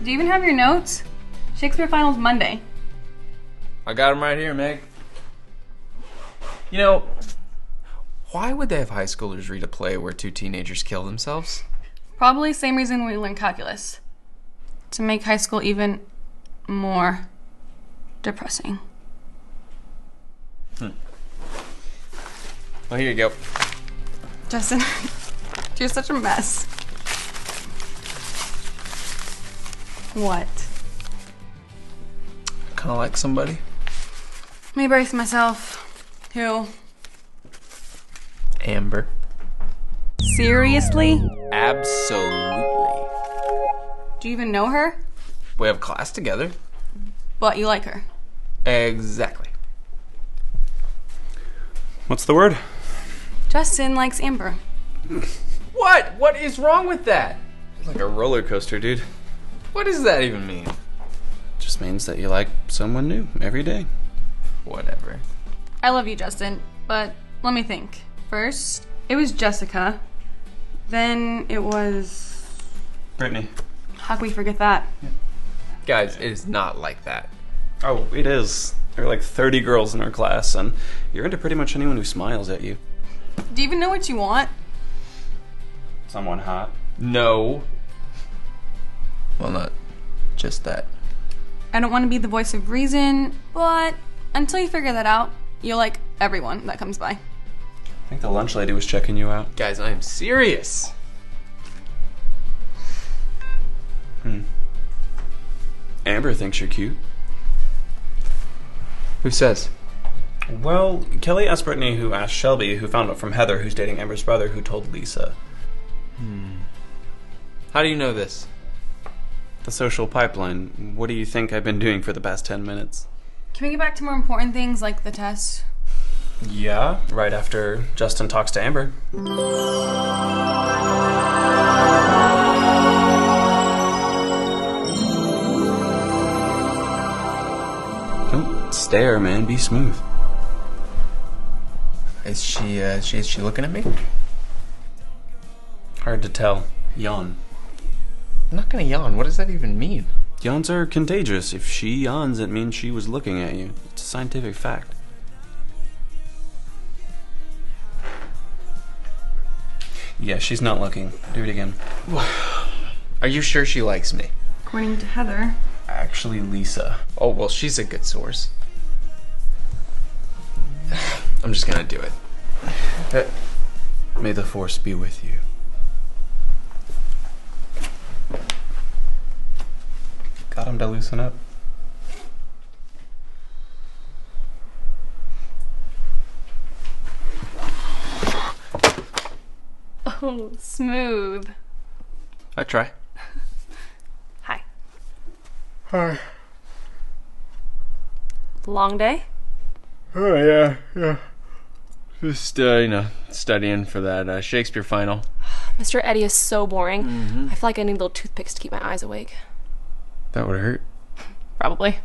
Do you even have your notes? Shakespeare Finals Monday. I got them right here, Meg. You know, why would they have high schoolers read a play where two teenagers kill themselves? Probably same reason we learn calculus. To make high school even more depressing. Well, here you go. Justin, you're such a mess. What? Kind of like somebody. Let me brace myself. Who? Amber. Seriously? Absolutely. Do you even know her? We have class together. But you like her. Exactly. What's the word? Justin likes Amber. What? What is wrong with that? It's like a roller coaster, dude. What does that even mean? Just means that you like someone new every day. Whatever. I love you, Justin, but let me think. First, it was Jessica. Then it was... Brittany. How can we forget that? Guys, it is not like that. Oh, it is. There are like 30 girls in our class, and you're into pretty much anyone who smiles at you. Do you even know what you want? Someone hot. No. Well, not just that. I don't want to be the voice of reason, but until you figure that out, you'll like everyone that comes by. I think the lunch lady was checking you out. Guys, I am serious. Amber thinks you're cute. Who says? Well, Kelly asked Brittany, who asked Shelby, who found out from Heather, who's dating Amber's brother, who told Lisa. How do you know this? The social pipeline. What do you think I've been doing for the past 10 minutes? Can we get back to more important things like the test? Yeah, right after Justin talks to Amber. Don't stare, man. Be smooth. Is she looking at me? Hard to tell. Yawn. I'm not gonna yawn. What does that even mean? Yawns are contagious. If she yawns, it means she was looking at you. It's a scientific fact. Yeah, she's not looking. Do it again. Are you sure she likes me? According to Heather. Actually, Lisa. Oh, well, she's a good source. I'm just gonna do it. May the force be with you. Got him to loosen up. Oh, smooth. I try. Hi. Hi. Long day? Oh, yeah. Just, studying for that Shakespeare final. Mr. Eddie is so boring. I feel like I need little toothpicks to keep my eyes awake. That would hurt. Probably.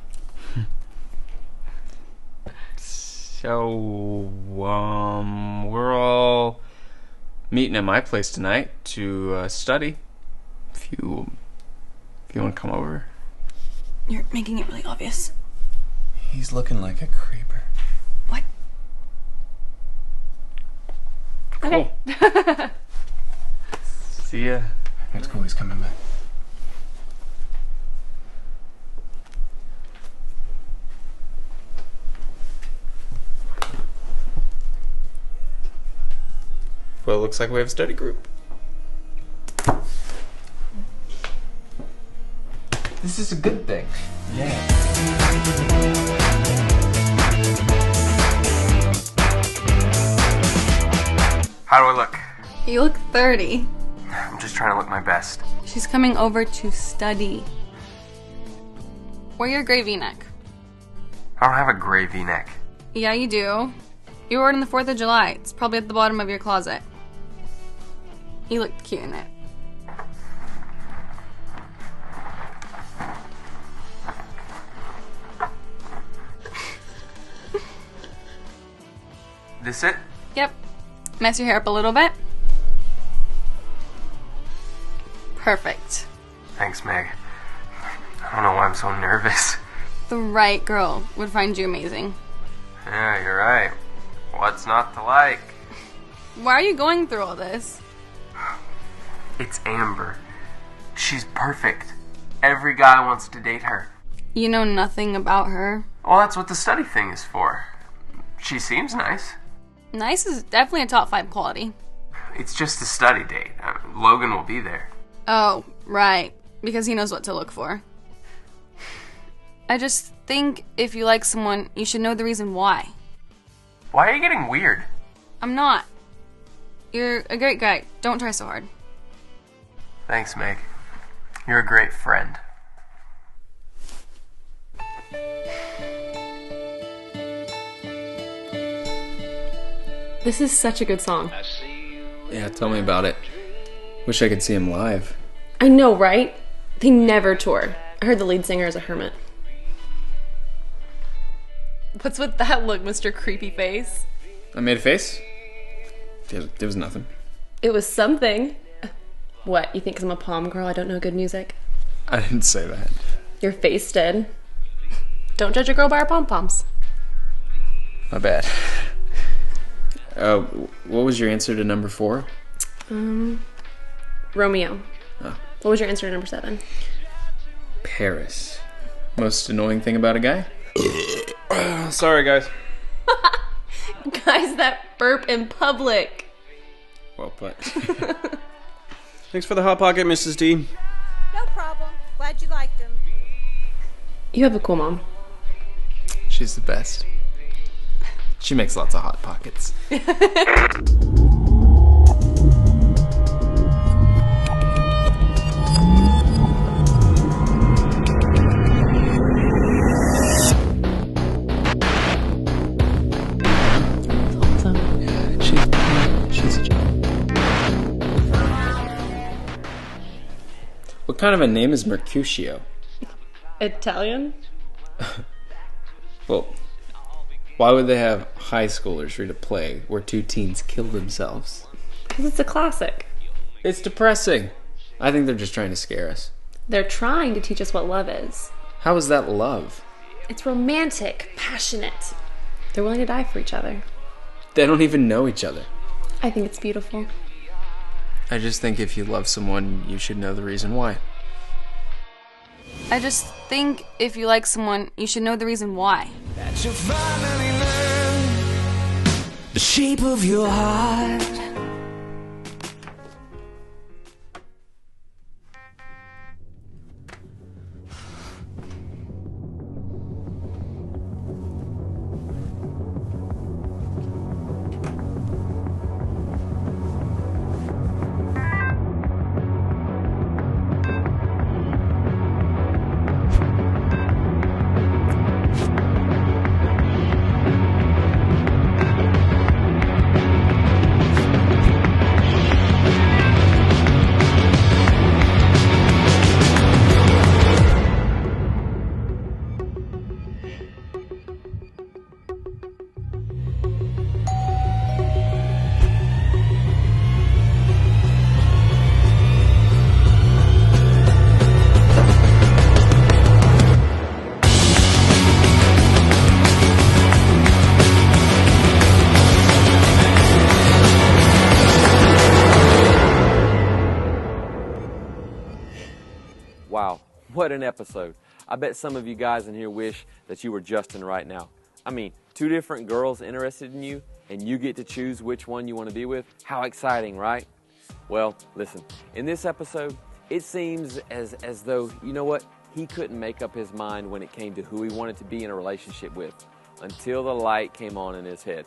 So, we're all meeting at my place tonight to study. If you want to come over. You're making it really obvious. He's looking like a creeper. What? Cool. See ya. That's cool, he's coming back. Well, it looks like we have a study group. This is a good thing. Yeah. How do I look? You look 30. I'm just trying to look my best. She's coming over to study. Wear your gray V-neck. I don't have a gray V-neck. Yeah, you do. You wore it on the 4th of July. It's probably at the bottom of your closet. You look cute in it. This it? Yep. Mess your hair up a little bit. Perfect. Thanks, Meg. I don't know why I'm so nervous. The right girl would find you amazing. Yeah, you're right. What's not to like? Why are you going through all this? It's Amber. She's perfect. Every guy wants to date her. You know nothing about her. Well, that's what the study thing is for. She seems nice. Nice is definitely a top 5 quality. It's just a study date. Logan will be there. Oh, right. Because he knows what to look for. I just think if you like someone, you should know the reason why. Why are you getting weird? I'm not. You're a great guy. Don't try so hard. Thanks, Meg. You're a great friend. This is such a good song. Yeah, tell me about it. Wish I could see him live. I know, right? They never tour. I heard the lead singer is a hermit. What's with that look, Mr. Creepy Face? I made a face? There was nothing. It was something. What, you think 'cause I'm a palm girl I don't know good music? I didn't say that. Your face did. Don't judge a girl by her pom-poms. My bad. What was your answer to number 4? Romeo. Oh. What was your answer to number 7? Paris. Most annoying thing about a guy? Sorry, guys. Guys that burp in public. Well put. Thanks for the Hot Pocket, Mrs. D. No problem. Glad you liked him. You have a cool mom. She's the best. She makes lots of Hot Pockets. What kind of a name is Mercutio? Italian? Well, why would they have high schoolers read a play where 2 teens kill themselves? Because it's a classic. It's depressing. I think they're just trying to scare us. They're trying to teach us what love is. How is that love? It's romantic, passionate. They're willing to die for each other. They don't even know each other. I think it's beautiful. I just think if you love someone, you should know the reason why. I just think if you like someone, you should know the reason why. That you'll finally learn the shape of your heart. Wow, what an episode. I bet some of you guys in here wish that you were Justin right now. I mean, 2 different girls interested in you, and you get to choose which one you want to be with. How exciting, right? Well, listen, in this episode, it seems as though, you know what, he couldn't make up his mind when it came to who he wanted to be in a relationship with until the light came on in his head.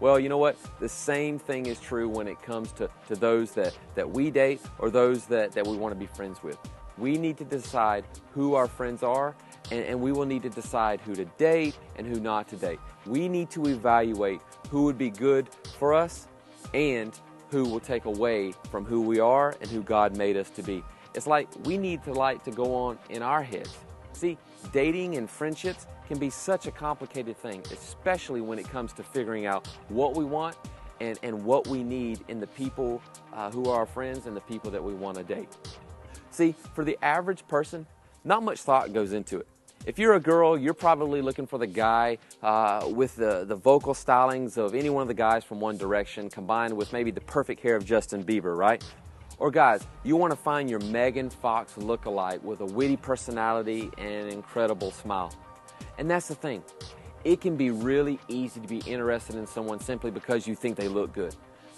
Well, you know what? The same thing is true when it comes to those that we date or those that we want to be friends with. We need to decide who our friends are, and we will need to decide who to date and who not to date. We need to evaluate who would be good for us and who will take away from who we are and who God made us to be. It's like we need the light to go on in our heads. See, dating and friendships can be such a complicated thing, especially when it comes to figuring out what we want and what we need in the people who are our friends and the people that we want to date. See, for the average person, not much thought goes into it. If you're a girl, you're probably looking for the guy with the vocal stylings of any one of the guys from One Direction combined with maybe the perfect hair of Justin Bieber, right? Or guys, you want to find your Megan Fox lookalike with a witty personality and an incredible smile. And that's the thing. It can be really easy to be interested in someone simply because you think they look good.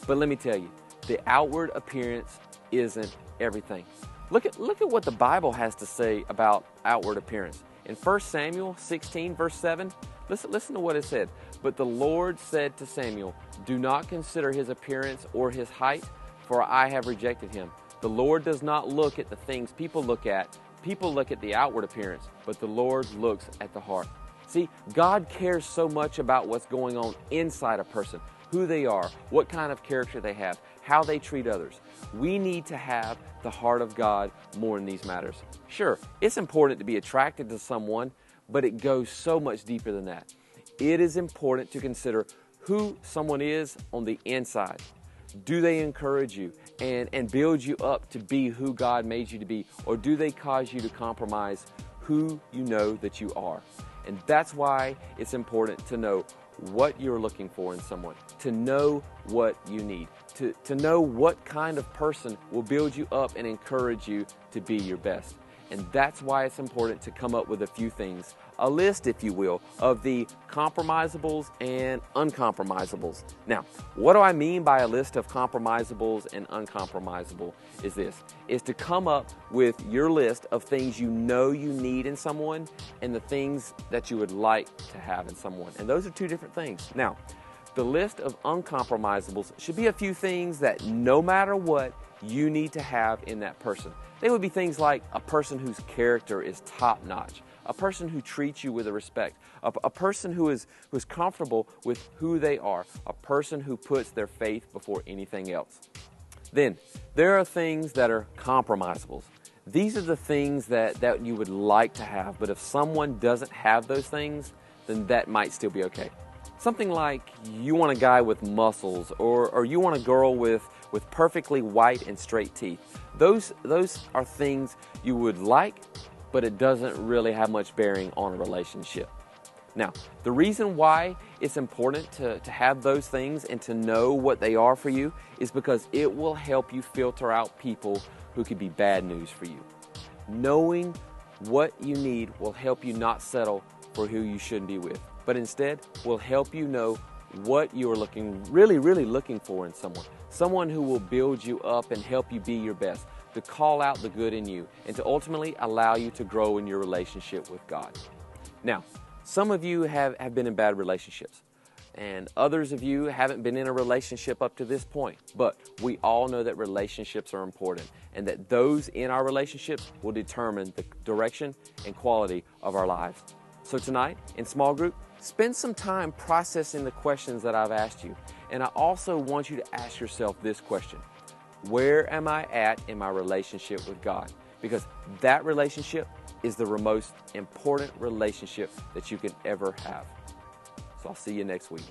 But let me tell you, the outward appearance isn't everything. Look at what the Bible has to say about outward appearance. In 1 Samuel 16, verse 7, listen to what it said. But the Lord said to Samuel, do not consider his appearance or his height, for I have rejected him. The Lord does not look at the things people look at. People look at the outward appearance, but the Lord looks at the heart. See, God cares so much about what's going on inside a person, who they are, what kind of character they have, how they treat others. We need to have the heart of God more in these matters. Sure, it's important to be attracted to someone, but it goes so much deeper than that. It is important to consider who someone is on the inside. Do they encourage you and build you up to be who God made you to be, or do they cause you to compromise who you know that you are? And that's why it's important to know what you're looking for in someone, to know what you need, to know what kind of person will build you up and encourage you to be your best. And that's why it's important to come up with a few things, a list, if you will, of the compromisables and uncompromisables. Now, what do I mean by a list of compromisables and uncompromisable is to come up with your list of things you know you need in someone and the things that you would like to have in someone. And those are two different things. Now, the list of uncompromisables should be a few things that no matter what, you need to have in that person. They would be things like a person whose character is top-notch, a person who treats you with respect, a person who is comfortable with who they are, a person who puts their faith before anything else. Then, there are things that are compromisables. These are the things that you would like to have, but if someone doesn't have those things, then that might still be okay. Something like you want a guy with muscles, or you want a girl with perfectly white and straight teeth. Those are things you would like, but it doesn't really have much bearing on a relationship. Now, the reason why it's important to have those things and to know what they are for you is because it will help you filter out people who could be bad news for you. Knowing what you need will help you not settle for who you shouldn't be with, but instead will help you know what you are really looking for in someone. Someone who will build you up and help you be your best, to call out the good in you, and to ultimately allow you to grow in your relationship with God. Now, some of you have been in bad relationships, and others of you haven't been in a relationship up to this point. But we all know that relationships are important, and that those in our relationships will determine the direction and quality of our lives. So tonight, in small group, spend some time processing the questions that I've asked you. And I also want you to ask yourself this question: where am I at in my relationship with God? Because that relationship is the most important relationship that you can ever have. So I'll see you next week.